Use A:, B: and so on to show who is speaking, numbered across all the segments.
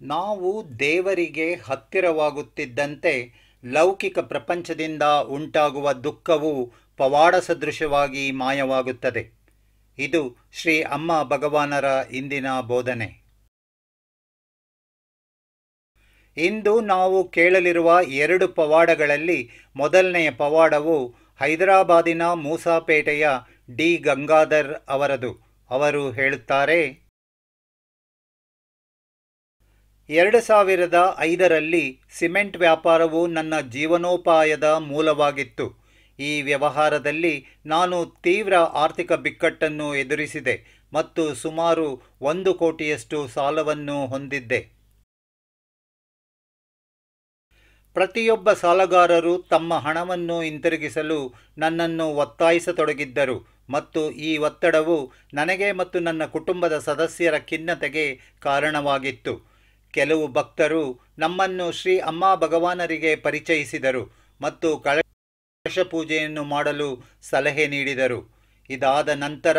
A: ನಾವು ದೇವರಿಗೆ ಹತ್ತಿರವಾಗುತ್ತಿದ್ದಂತೆ ಲೌಕಿಕ ಪ್ರಪಂಚದಿಂದ ಉಂಟಾಗುವ ದುಃಖವು ಪವಾಡ ಸದೃಶವಾಗಿ ಮಾಯವಾಗುತ್ತದೆ. ಇದು ಶ್ರೀ ಅಮ್ಮ ಭಗವಾನರ ಇಂದಿನ ಬೋಧನೆ. ಇಂದು ನಾವು ಕೇಳಲಿರುವ 2 ಪವಾಡಗಳಲ್ಲಿ ಮೊದಲನೆಯ ಪವಾಡವು ಹೈದರಾಬಾದಿನ ಮೂಸಾಪೇಟೆಯ ಡಿ ಗಂಗಾಧರ್ ಅವರದು. ಅವರು ಹೇಳುತ್ತಾರೆ, 2005ರಲ್ಲಿ ಸಿಮೆಂಟ್ ವ್ಯಾಪಾರವು ನನ್ನ ಜೀವನೋಪಾಯದ ಮೂಲವಾಗಿತ್ತು. ಈ ವ್ಯವಹಾರದಲ್ಲಿ ನಾನು ತೀವ್ರ ಆರ್ಥಿಕ ಬಿಕ್ಕಟ್ಟನ್ನು ಎದುರಿಸಿದೆ ಮತ್ತು ಸುಮಾರು 1 ಕೋಟಿಯಷ್ಟು ಸಾಲವನ್ನು ಹೊಂದಿದ್ದೆ. ಪ್ರತಿಯೊಬ್ಬ ಸಾಲಗಾರರು ತಮ್ಮ ಹಣವನ್ನು ಹಿಂತಿರುಗಿಸಲು ನನ್ನನ್ನು ಒತ್ತಾಯಿಸತೊಡಗಿದ್ದರು ಮತ್ತು ಈ ಒತ್ತಡವು ನನಗೆ ಮತ್ತು ನನ್ನ ಕುಟುಂಬದ ಸದಸ್ಯರ ಖಿನ್ನತೆಗೆ ಕಾರಣವಾಗಿತ್ತು. ಕೆಲವು ಭಕ್ತರು ನಮ್ಮನ್ನು ಶ್ರೀ ಅಮ್ಮ ಭಗವಾನರಿಗೆ ಪರಿಚಯಿಸಿದರು ಮತ್ತು ಕಳಶ ಪೂಜೆಯನ್ನು ಮಾಡಲು ಸಲಹೆ ನೀಡಿದರು. ಇದಾದ ನಂತರ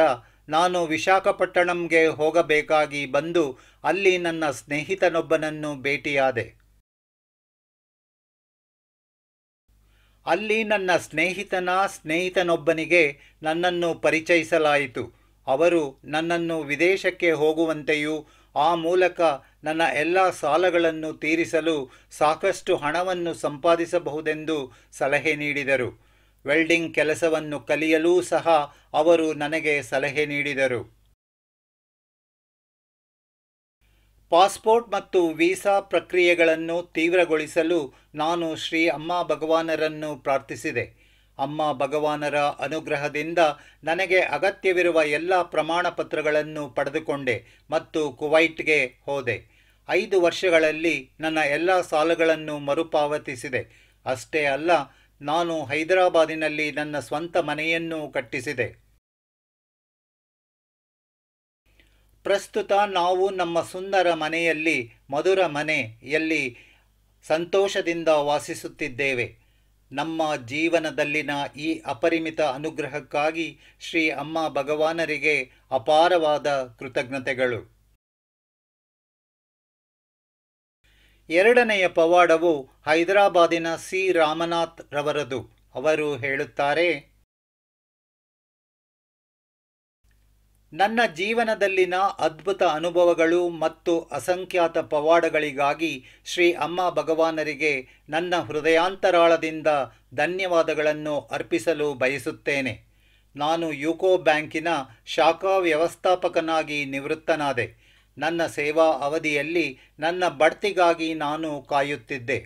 A: ನಾನು ವಿಶಾಖಪಟ್ಟಣಂಗೆ ಹೋಗಬೇಕಾಗಿ ಬಂದು ಅಲ್ಲಿ ನನ್ನ ಸ್ನೇಹಿತನೊಬ್ಬನನ್ನು ಭೇಟಿಯಾದೆ. ಅಲ್ಲಿ ನನ್ನ ಸ್ನೇಹಿತನೊಬ್ಬನಿಗೆ ನನ್ನನ್ನು ಪರಿಚಯಿಸಲಾಯಿತು. ಅವರು ನನ್ನನ್ನು ವಿದೇಶಕ್ಕೆ ಹೋಗುವಂತೆಯೂ ಆ ಮೂಲಕ ನನ್ನ ಎಲ್ಲ ಸಾಲಗಳನ್ನು ತೀರಿಸಲು ಸಾಕಷ್ಟು ಹಣವನ್ನು ಸಂಪಾದಿಸಬಹುದೆಂದು ಸಲಹೆ ನೀಡಿದರು. ವೆಲ್ಡಿಂಗ್ ಕೆಲಸವನ್ನು ಕಲಿಯಲೂ ಸಹ ಅವರು ನನಗೆ ಸಲಹೆ ನೀಡಿದರು. ಪಾಸ್ಪೋರ್ಟ್ ಮತ್ತು ವೀಸಾ ಪ್ರಕ್ರಿಯೆಗಳನ್ನು ತೀವ್ರಗೊಳಿಸಲು ನಾನು ಶ್ರೀ ಅಮ್ಮ ಭಗವಾನರನ್ನು ಪ್ರಾರ್ಥಿಸಿದೆ. ಅಮ್ಮ ಭಗವಾನರ ಅನುಗ್ರಹದಿಂದ ನನಗೆ ಅಗತ್ಯವಿರುವ ಎಲ್ಲ ಪ್ರಮಾಣ ಪತ್ರಗಳನ್ನು ಪಡೆದುಕೊಂಡೆ ಮತ್ತು ಕುವೈಟ್ಗೆ ಹೋದೆ. 5 ವರ್ಷಗಳಲ್ಲಿ ನನ್ನ ಎಲ್ಲ ಸಾಲಗಳನ್ನು ಮರುಪಾವತಿಸಿದೆ. ಅಷ್ಟೇ ಅಲ್ಲ, ನಾನು ಹೈದರಾಬಾದಿನಲ್ಲಿ ನನ್ನ ಸ್ವಂತ ಮನೆಯನ್ನೂ ಕಟ್ಟಿಸಿದೆ. ಪ್ರಸ್ತುತ ನಾವು ನಮ್ಮ ಸುಂದರ ಮನೆಯಲ್ಲಿ, ಮಧುರ ಮನೆಯಲ್ಲಿ ಸಂತೋಷದಿಂದ ವಾಸಿಸುತ್ತಿದ್ದೇವೆ. ನಮ್ಮ ಜೀವನದಲ್ಲಿನ ಈ ಅಪರಿಮಿತ ಅನುಗ್ರಹಕ್ಕಾಗಿ ಶ್ರೀ ಅಮ್ಮ ಭಗವಾನರಿಗೆ ಅಪಾರವಾದ ಕೃತಜ್ಞತೆಗಳು. 2ನೆಯ ಪವಾಡವು ಹೈದರಾಬಾದಿನ ಸಿ ರಾಮನಾಥ್ ರವರದು. ಅವರು ಹೇಳುತ್ತಾರೆ, ನನ್ನ ಜೀವನದಲ್ಲಿನ ಅದ್ಭುತ ಅನುಭವಗಳು ಮತ್ತು ಅಸಂಖ್ಯಾತ ಪವಾಡಗಳಿಗಾಗಿ ಶ್ರೀ ಅಮ್ಮ ಭಗವಾನರಿಗೆ ನನ್ನ ಹೃದಯಾಂತರಾಳದಿಂದ ಧನ್ಯವಾದಗಳನ್ನು ಅರ್ಪಿಸಲು ಬಯಸುತ್ತೇನೆ. ನಾನು ಯುಕೋ ಬ್ಯಾಂಕಿನ ಶಾಖಾ ವ್ಯವಸ್ಥಾಪಕನಾಗಿ ನಿವೃತ್ತನಾದೆ. ನನ್ನ ಸೇವಾ ಅವಧಿಯಲ್ಲಿ ನನ್ನ ಬಡ್ತಿಗಾಗಿ ನಾನು ಕಾಯುತ್ತಿದ್ದೆ.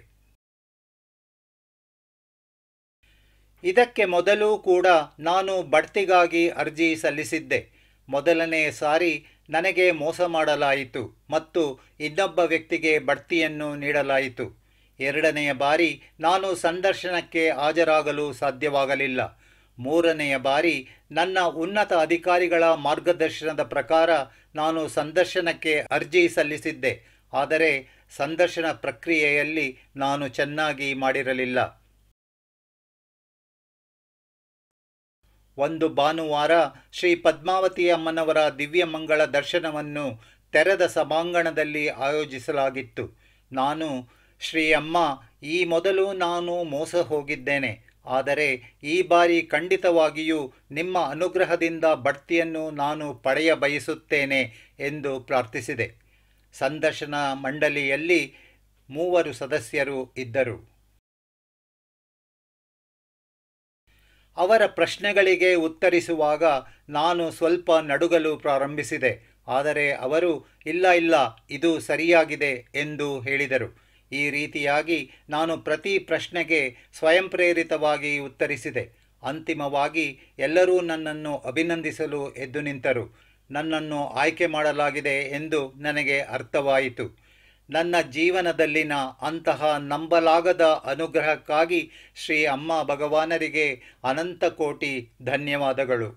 A: ಇದಕ್ಕೆ ಮೊದಲೂ ಕೂಡ ನಾನು ಬಡ್ತಿಗಾಗಿ ಅರ್ಜಿ ಸಲ್ಲಿಸಿದ್ದೆ. ಮೊದಲನೇ ಸಾರಿ ನನಗೆ ಮೋಸ ಮಾಡಲಾಯಿತು ಮತ್ತು ಇನ್ನೊಬ್ಬ ವ್ಯಕ್ತಿಗೆ ಬಡ್ತಿಯನ್ನು ನೀಡಲಾಯಿತು. 2ನೆಯ ಬಾರಿ ನಾನು ಸಂದರ್ಶನಕ್ಕೆ ಹಾಜರಾಗಲು ಸಾಧ್ಯವಾಗಲಿಲ್ಲ. 3ನೆಯ ಬಾರಿ ನನ್ನ ಉನ್ನತ ಅಧಿಕಾರಿಗಳ ಮಾರ್ಗದರ್ಶನದ ಪ್ರಕಾರ ನಾನು ಸಂದರ್ಶನಕ್ಕೆ ಅರ್ಜಿ ಸಲ್ಲಿಸಿದ್ದೆ. ಆದರೆ ಸಂದರ್ಶನ ಪ್ರಕ್ರಿಯೆಯಲ್ಲಿ ನಾನು ಚೆನ್ನಾಗಿ ಮಾಡಿರಲಿಲ್ಲ. ಒಂದು ಭಾನುವಾರ ಶ್ರೀ ಪದ್ಮಾವತಿ ಅಮ್ಮನವರ ದಿವ್ಯಮಂಗಳ ದರ್ಶನವನ್ನು ತೆರೆದ ಸಭಾಂಗಣದಲ್ಲಿ ಆಯೋಜಿಸಲಾಗಿತ್ತು. ನಾನು, ಶ್ರೀ ಅಮ್ಮ, ಈ ಮೊದಲು ನಾನು ಮೋಸ ಹೋಗಿದ್ದೇನೆ, ಆದರೆ ಈ ಬಾರಿ ಖಂಡಿತವಾಗಿಯೂ ನಿಮ್ಮ ಅನುಗ್ರಹದಿಂದ ಬಡ್ತಿಯನ್ನು ನಾನು ಪಡೆಯ ಬಯಸುತ್ತೇನೆ ಎಂದು ಪ್ರಾರ್ಥಿಸಿದೆ. ಸಂದರ್ಶನ ಮಂಡಳಿಯಲ್ಲಿ 3 ಸದಸ್ಯರು ಇದ್ದರು. ಅವರ ಪ್ರಶ್ನೆಗಳಿಗೆ ಉತ್ತರಿಸುವಾಗ ನಾನು ಸ್ವಲ್ಪ ನಡುಗಲು ಪ್ರಾರಂಭಿಸಿದೆ. ಆದರೆ ಅವರು ಇಲ್ಲ, ಇದು ಸರಿಯಾಗಿದೆ ಎಂದು ಹೇಳಿದರು. ಈ ರೀತಿಯಾಗಿ ನಾನು ಪ್ರತಿ ಪ್ರಶ್ನೆಗೆ ಸ್ವಯಂಪ್ರೇರಿತವಾಗಿ ಉತ್ತರಿಸಿದೆ. ಅಂತಿಮವಾಗಿ ಎಲ್ಲರೂ ನನ್ನನ್ನು ಅಭಿನಂದಿಸಲು ಎದ್ದು ನಿಂತರು. ನನ್ನನ್ನು ಆಯ್ಕೆ ಮಾಡಲಾಗಿದೆ ಎಂದು ನನಗೆ ಅರ್ಥವಾಯಿತು. ನನ್ನ ಜೀವನದಲ್ಲಿನ ಅಂತಹ ನಂಬಲಾಗದ ಅನುಗ್ರಹಕ್ಕಾಗಿ ಶ್ರೀ ಅಮ್ಮ ಭಗವಾನರಿಗೆ ಅನಂತ ಕೋಟಿ ಧನ್ಯವಾದಗಳು.